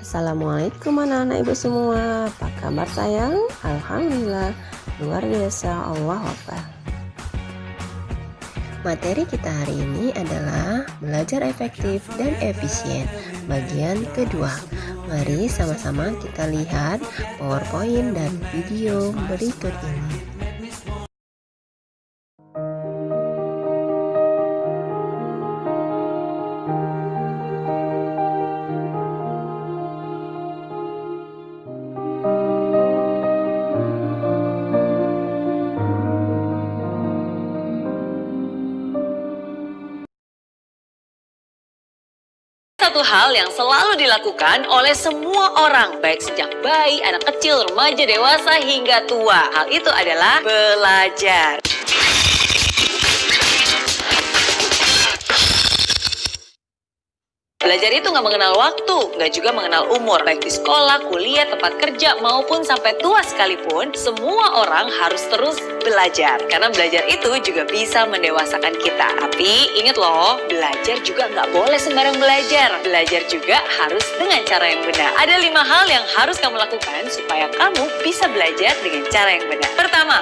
Assalamualaikum anak-anak ibu semua. Apa kabar sayang? Alhamdulillah, luar biasa, Allahu Akbar. Materi kita hari ini adalah belajar efektif dan efisien, bagian kedua. Mari sama-sama kita lihat PowerPoint dan video berikut ini. Satu hal yang selalu dilakukan oleh semua orang, baik sejak bayi, anak kecil, remaja, dewasa, hingga tua. Hal itu adalah belajar. Belajar itu nggak mengenal waktu, nggak juga mengenal umur. Baik di sekolah, kuliah, tempat kerja, maupun sampai tua sekalipun, semua orang harus terus belajar. Karena belajar itu juga bisa mendewasakan kita. Tapi ingat loh, belajar juga nggak boleh sembarang belajar. Belajar juga harus dengan cara yang benar. Ada 5 hal yang harus kamu lakukan supaya kamu bisa belajar dengan cara yang benar. Pertama,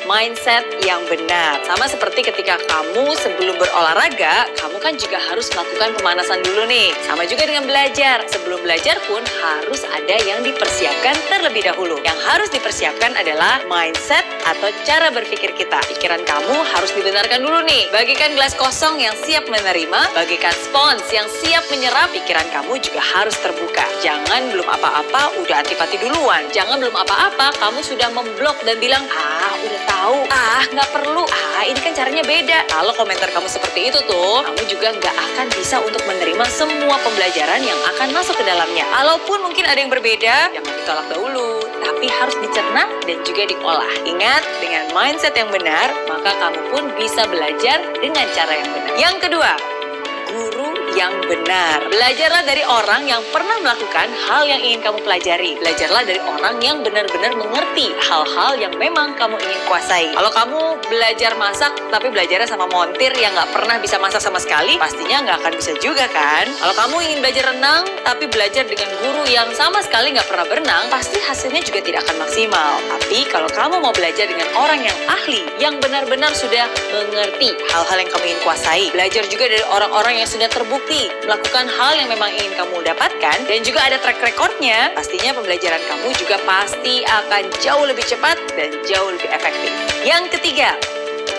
mindset yang benar. Sama seperti ketika kamu sebelum berolahraga, kamu kan juga harus melakukan pemanasan dulu nih. Sama juga dengan belajar. Sebelum belajar pun harus ada yang dipersiapkan terlebih dahulu. Yang harus dipersiapkan adalah mindset atau cara berpikir kita. Pikiran kamu harus dibenarkan dulu nih. Bagikan gelas kosong yang siap menerima, bagikan spons yang siap menyerap. Pikiran kamu juga harus terbuka. Jangan belum apa-apa udah antipati duluan. Jangan belum apa-apa kamu sudah memblok dan bilang, udah tahu, nggak perlu, ini kan caranya beda. Kalau komentar kamu seperti itu tuh, kamu juga nggak akan bisa untuk menerima semua pembelajaran yang akan masuk ke dalamnya. Walaupun mungkin ada yang berbeda, jangan ditolak dahulu, tapi harus dicerna dan juga diolah. Ingat, dengan mindset yang benar, maka kamu pun bisa belajar dengan cara yang benar. Yang kedua, guru yang benar. Belajarlah dari orang yang pernah melakukan hal yang ingin kamu pelajari. Belajarlah dari orang yang benar-benar mengerti hal-hal yang memang kamu ingin kuasai. Kalau kamu belajar masak tapi belajarnya sama montir yang nggak pernah bisa masak sama sekali, pastinya nggak akan bisa juga kan? Kalau kamu ingin belajar renang tapi belajar dengan guru yang sama sekali nggak pernah berenang, pasti hasilnya juga tidak akan maksimal. Tapi kalau kamu mau belajar dengan orang yang ahli, yang benar-benar sudah mengerti hal-hal yang kamu ingin kuasai, belajar juga dari orang-orang yang sudah terbukti melakukan hal yang memang ingin kamu dapatkan, dan juga ada track recordnya, pastinya pembelajaran kamu juga pasti akan jauh lebih cepat dan jauh lebih efektif. Yang ketiga,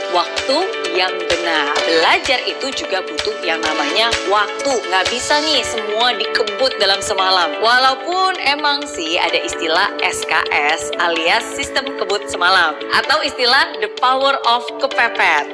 waktu yang benar. Belajar itu juga butuh yang namanya waktu. Nggak bisa nih semua dikebut dalam semalam. Walaupun emang sih ada istilah SKS alias sistem kebut semalam. Atau istilah the power of kepepet.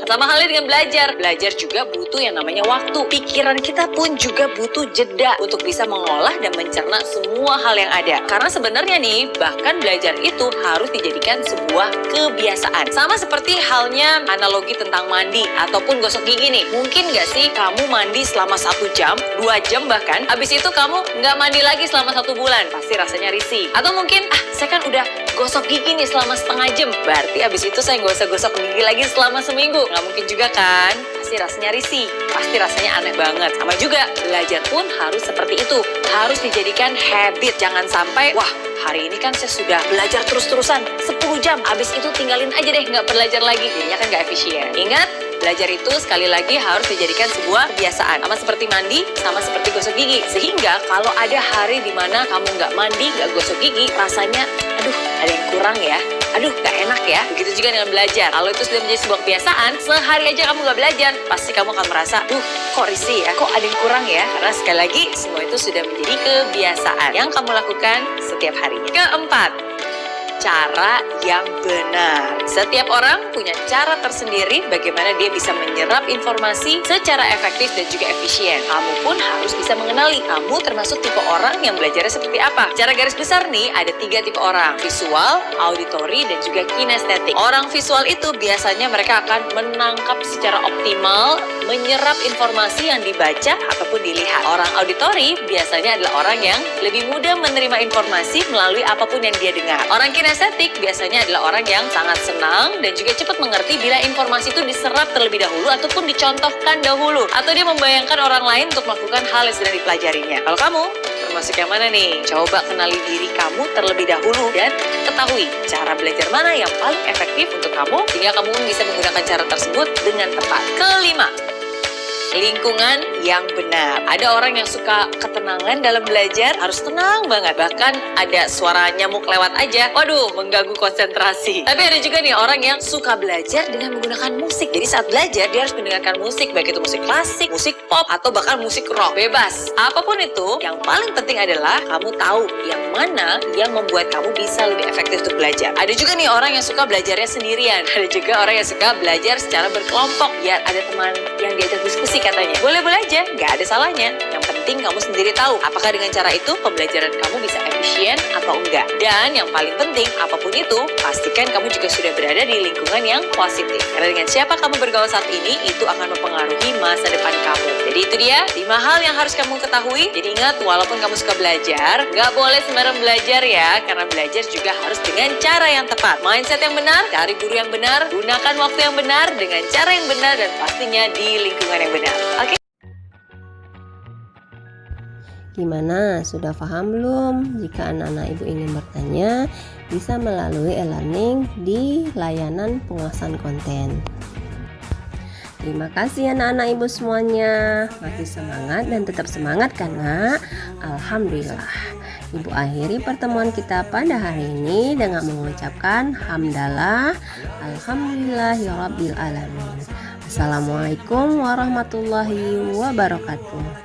Sama halnya dengan belajar. Belajar juga butuh yang namanya waktu. Pikiran kita pun juga butuh jeda untuk bisa mengolah dan mencerna semua hal yang ada. Karena sebenarnya nih, bahkan belajar itu harus dijadikan sebuah kebiasaan. Sama seperti halnya analogi tentang mandi ataupun gosok gigi nih. Mungkin nggak sih kamu mandi selama 1 jam, 2 jam bahkan, habis itu kamu nggak mandi lagi selama 1 bulan? Pasti rasanya risih. Atau mungkin, saya kan udah gosok gigi nih selama setengah jam, berarti habis itu saya nggak usah gosok gigi lagi selama seminggu. Nggak mungkin juga kan? Pasti rasanya risih, pasti rasanya aneh banget. Sama juga, belajar pun harus seperti itu. Harus dijadikan habit. Jangan sampai, hari ini kan saya sudah belajar terus-terusan 10 jam, habis itu tinggalin aja deh, nggak belajar lagi. Jadinya kan nggak efisien. Ingat, belajar itu sekali lagi harus dijadikan sebuah kebiasaan. Sama seperti mandi, sama seperti gosok gigi. Sehingga kalau ada hari di mana kamu nggak mandi, nggak gosok gigi, rasanya, ada yang kurang ya. Nggak enak ya. Begitu juga dengan belajar. Kalau itu sudah menjadi sebuah kebiasaan, sehari aja kamu nggak belajar, pasti kamu akan merasa, kok risih ya, kok ada yang kurang ya. Karena sekali lagi, semua itu sudah menjadi kebiasaan yang kamu lakukan setiap harinya. Keempat, cara yang benar. Setiap orang punya cara tersendiri bagaimana dia bisa menyerap informasi secara efektif dan juga efisien. Kamu pun harus bisa mengenali kamu termasuk tipe orang yang belajarnya seperti apa. Secara garis besar nih, ada 3 tipe orang: visual, auditory, dan juga kinestetik. Orang visual itu biasanya mereka akan menangkap secara optimal, menyerap informasi yang dibaca ataupun dilihat. Orang auditory biasanya adalah orang yang lebih mudah menerima informasi melalui apapun yang dia dengar. Orang kinestetik estetik biasanya adalah orang yang sangat senang dan juga cepat mengerti bila informasi itu diserap terlebih dahulu ataupun dicontohkan dahulu, atau dia membayangkan orang lain untuk melakukan hal yang sedang dipelajarinya. Kalau kamu termasuk yang mana nih? Coba kenali diri kamu terlebih dahulu dan ketahui cara belajar mana yang paling efektif untuk kamu sehingga kamu bisa menggunakan cara tersebut dengan tepat. Kelima, lingkungan yang benar. Ada orang yang suka ketenangan dalam belajar, harus tenang banget. Bahkan ada suara nyamuk lewat aja, waduh, mengganggu konsentrasi. Tapi ada juga nih orang yang suka belajar dengan menggunakan musik. Jadi saat belajar dia harus mendengarkan musik, baik itu musik klasik, musik pop, atau bahkan musik rock. Bebas. Apapun itu, yang paling penting adalah kamu tahu yang mana yang membuat kamu bisa lebih efektif untuk belajar. Ada juga nih orang yang suka belajarnya sendirian. Ada juga orang yang suka belajar secara berkelompok, biar ada teman yang diajak diskusi katanya. Boleh-boleh aja, nggak ada salahnya. Yang penting kamu sendiri tahu apakah dengan cara itu pembelajaran kamu bisa efisien atau enggak. Dan yang paling penting, apapun itu, pastikan kamu juga sudah berada di lingkungan yang positif. Karena dengan siapa kamu bergaul saat ini, itu akan mempengaruhi masa depan kamu. Jadi itu dia 5 hal yang harus kamu ketahui. Jadi ingat, walaupun kamu suka belajar, nggak boleh sembarang belajar ya. Karena belajar juga harus dengan cara yang tepat. Mindset yang benar, cari guru yang benar, gunakan waktu yang benar, dengan cara yang benar, dan pastinya di lingkungan yang benar. Oke? Gimana? Sudah paham belum? Jika anak-anak ibu ingin bertanya, bisa melalui e-learning di layanan penguasaan konten. Terima kasih anak-anak ibu semuanya. Masih semangat dan tetap semangat kan nak? Alhamdulillah. Ibu akhiri pertemuan kita pada hari ini dengan mengucapkan hamdalah, alhamdulillahirabbil alamin. Assalamualaikum warahmatullahi wabarakatuh.